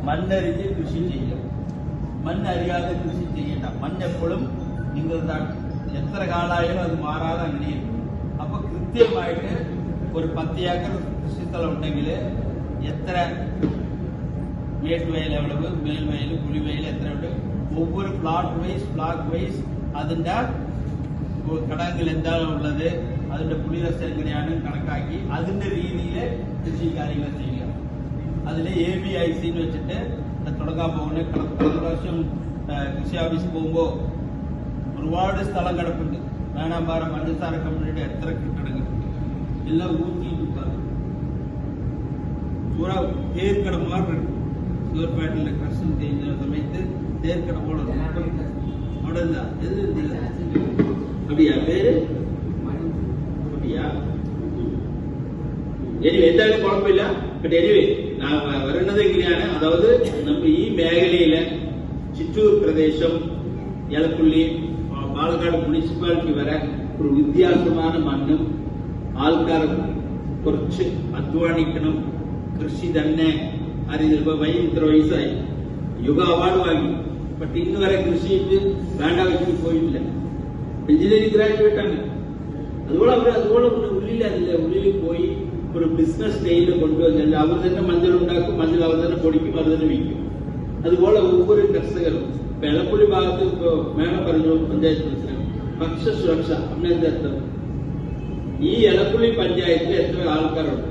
മണ്ണരിഞ്ഞ് കൃഷി ചെയ്യുക. മണ്ണരിയാതെ കൃഷി ചെയ്യണ്ട. മണ്ണെപ്പോഴും നിങ്ങളുടെ എത്ര കാലായാലും അത് മാറാതെ അങ്ങനെയും. അപ്പൊ കൃത്യമായിട്ട് ഒരു 10 ഏക്കർ കൃഷിസ്ഥലം ഉണ്ടെങ്കിൽ എത്ര മേട്ടുവയൽ എവളവ്, മേൽവയൽ, പുളിവയൽ എത്ര ഉണ്ട്, ഒവ്വൊരു ഫ്ലാഗ് വൈസ് അതിന്റെ ഘടകങ്ങൾ എന്താണ് ഉള്ളത്, അതിന്റെ പുളിരസം എങ്ങനെയാണ് കണക്കാക്കി അതിന്റെ രീതിയിൽ കൃഷി കാര്യങ്ങൾ ചെയ്യുക. അതിൽ ABIC എന്ന് വെച്ചിട്ട് തുടങ്ങാൻ പോകുന്ന കഴിഞ്ഞ പ്രാവശ്യം കൃഷി ഓഫീസിൽ പോകുമ്പോൾ ഒരുപാട് സ്ഥലം കിടപ്പുണ്ട്. വേണാമ്പാറ പഞ്ചസാര കമ്പനിയുടെ എത്ര കെട്ടിടങ്ങൾ എല്ലാം ഊറ്റിയിട്ടാണ് പൂരാ തേർക്കട മാറുന്നുണ്ട്. ഷുഗർപേട്ടിലെ കർഷകൻ ചെയ്യുന്ന സമയത്ത് തേർക്കട പോകണം. അവിടെ എന്താ அப்படியா பேரு? அப்படியா? എനിവേ എന്തായാലും കുഴപ്പമില്ല. ബട്ട് എനിവേ വരുന്നത് എങ്ങനെയാണ്, അതായത് നമ്മൾ ഈ മേഖലയിലെ ചിറ്റൂർ പ്രദേശം, എലപ്പുള്ളി, പാലക്കാട് മുനിസിപ്പാലിറ്റി വരെ ഒരു വ്യത്യാസமான മണ്ണും ആൾക്കാർ കുറച്ച് അധ്വാനിക്കണം. കൃഷി തന്നെ അറിയില്ല. ഇപ്പൊ ഇത്ര വയസ്സായി, യുഗ അവാർഡ് വാങ്ങി, ബട്ട് ഇന്ന് വരെ കൃഷിയിട്ട് വേണ്ട വെച്ചിട്ട് പോയിട്ടില്ല. എഞ്ചിനീയറിംഗ് ഗ്രാജുവേറ്റ് ആണ്. അതുപോലെ ഉള്ളിൽ പോയി ഒരു ബിസിനസ് സ്റ്റൈലിൽ കൊണ്ടുവന്നില്ല. അവർ തന്നെ മഞ്ഞൾ ഉണ്ടാക്കും, മഞ്ഞൾ അവർ തന്നെ പൊടിക്കും, അവർ തന്നെ വിൽക്കും. അതുപോലെ ഒവ്വൊരു കർഷകരും ഇപ്പൊ എലപ്പുള്ളി ഭാഗത്ത് ഇപ്പൊ മേഡം പറഞ്ഞു പഞ്ചായത്ത് പ്രസിഡന്റ് ഭക്ഷ്യസുരക്ഷ അന്നത്തെ അർത്ഥം. ഈ എലപ്പുള്ളി പഞ്ചായത്തിൽ എത്ര ആൾക്കാരുണ്ട്?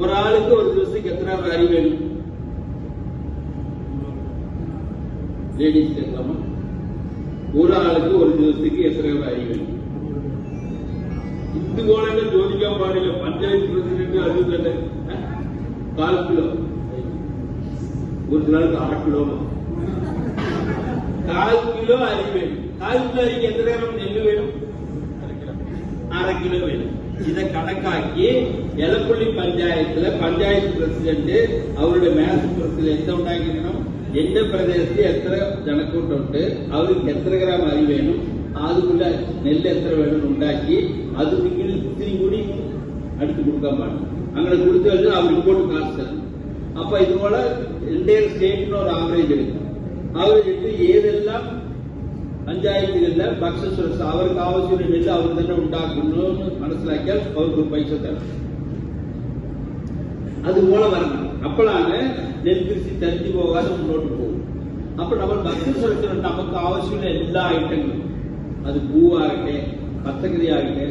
ഒരാൾക്ക് ഒരു ദിവസത്തേക്ക് എത്ര അരി വേണം? ലേഡീസ് കേൾക്കാമോ? ഒരാൾക്ക് ഒരു ദിവസത്തേക്ക് എത്ര അരി വേണം? ഇതുപോലെ ചോദിക്കാൻ പാടില്ല. പഞ്ചായത്ത് പ്രസിഡന്റ് അത് തന്നെ 4 കിലോ, ഒരു നാൾക്ക് 6 കിലോ, 4 കിലോ അരി വേണം. 4 കിലോ അരിക്ക് എത്ര ഗ്രാം നെല്ല് വേണം? 6 കിലോ വേണം. ഇത് കണക്കാക്കി എലപ്പുള്ളി പഞ്ചായത്തിലെ പഞ്ചായത്ത് പ്രസിഡന്റ് അവരുടെ മേൽപ്രസിഡന്റ് എന്തുണ്ടാക്കിക്കണം, എന്റെ പ്രദേശത്ത് എത്ര ജനക്കൂട്ടുണ്ട്, അവർക്ക് എത്ര ഗ്രാം അരി വേണം, അതുപോലെ നെല്ല് എത്ര വേണം ഉണ്ടാക്കി അത് നിങ്ങൾ ഇത്തിരി കൂടി അടുത്ത് കൊടുക്കാൻ പാടില്ല. അങ്ങനെ കൊടുത്തു കഴിഞ്ഞാൽ അവർ റിപ്പോർട്ട് കാണിച്ചു. അപ്പൊ ഇതുപോലെ എന്റെ സ്റ്റേറ്റിന് ഒരു ആവറേജ് എടുക്കാം. ആവറേജ് എടുത്ത് ഏതെല്ലാം പഞ്ചായത്തിലെല്ലാം ഭക്ഷ്യസുരക്ഷ അവർക്ക് ആവശ്യമുള്ള നെല്ല് അവർ തന്നെ ഉണ്ടാക്കുന്നു എന്ന് മനസ്സിലാക്കിയാൽ അവർക്ക് പൈസ തരണം. അതുപോലെ വരണം. അപ്പോഴാണ് നെൽകൃഷി തരിഞ്ഞു പോകാതെ മുന്നോട്ട് പോകും. അപ്പൊ നമ്മൾ ഭക്ഷ്യസുരക്ഷ നമുക്ക് ആവശ്യമുള്ള എല്ലാ ഐറ്റങ്ങളും, അത് പൂവാകട്ടെ, പച്ചക്കറി ആകട്ടെ,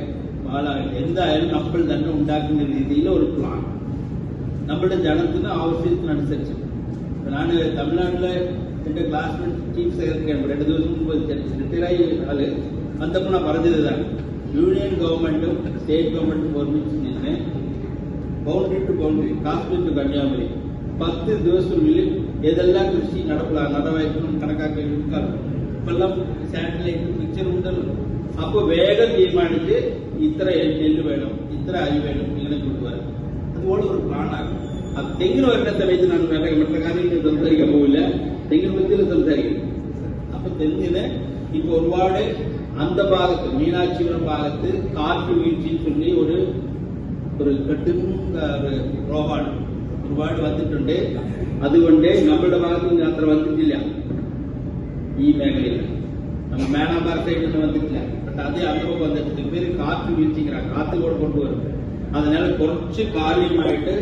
പാലാകട്ടെ, എന്തായാലും നമ്മൾ തന്നെ ഉണ്ടാക്കുന്ന രീതിയിൽ ഒരു പ്ലാൻ നമ്മുടെ ജനത്തിന് ആവശ്യത്തിനനുസരിച്ച്. ഞാൻ തമിഴ്നാട്ടിലെ എന്റെ ക്ലാസ്മേറ്റ് ചീഫ് സെക്രട്ടറിയാണ്. 2 ദിവസം മുമ്പ് റിട്ടയറായി ആള് വന്നപ്പോൾ പറഞ്ഞത് ഇതാണ്: യൂണിയൻ ഗവൺമെന്റും സ്റ്റേറ്റ് ഗവൺമെന്റും ഒരുമിച്ച് നിന്ന് boundary to boundary, Kashmir to Kanyakumari 10 ദിവസത്തിനുള്ളിൽ ഏതെല്ലാം കൃഷി നടവായിരിക്കും കണക്കാക്കി എടുക്കാറ്. ഇപ്പെല്ലാം സാറ്റലൈറ്റ് പിക്ചർ ഉണ്ടല്ലോ. അപ്പൊ വേഗം തീരുമാനിച്ച് ഇത്ര നെല്ല് വേണം, ഇത്ര അരി വേണം, ഇങ്ങനെ കൊണ്ടുവരാം. അതുപോലെ ഒരു പ്ലാനാകും. അത് തെങ്ങിന് വരുന്ന സമയത്ത് ഞാൻ മറ്റേ കാര്യങ്ങൾ സംസാരിക്കാൻ പോവില്ല. തെങ്ങിന് പറ്റിയ സംസാരിക്കും. അപ്പൊ തെങ്ങിന് ഇപ്പൊ ഒരുപാട് അന്തഭാഗത്ത്, മീനാക്ഷിപുരം ഭാഗത്ത് കാറ്റ് വീഴ്ച ചൊല്ലി ഒരു റോഹാണ് ഒരുപാട് വന്നിട്ടുണ്ട്. അതുകൊണ്ട് നമ്മുടെ ഭാഗത്ത് അത്ര വന്നിട്ടില്ല. ഈ മേഖലയിൽ நம்ம மேனாம்பார் சைடு வந்துட்டல. பட் அதே அனுபவம் வந்துட்டு பேரு காற்று வீழ்ச்சிக்கிறாங்க, காத்து கூட கொண்டு வரும். அதனால കുറച്ച് കാര്യമായിട്ട്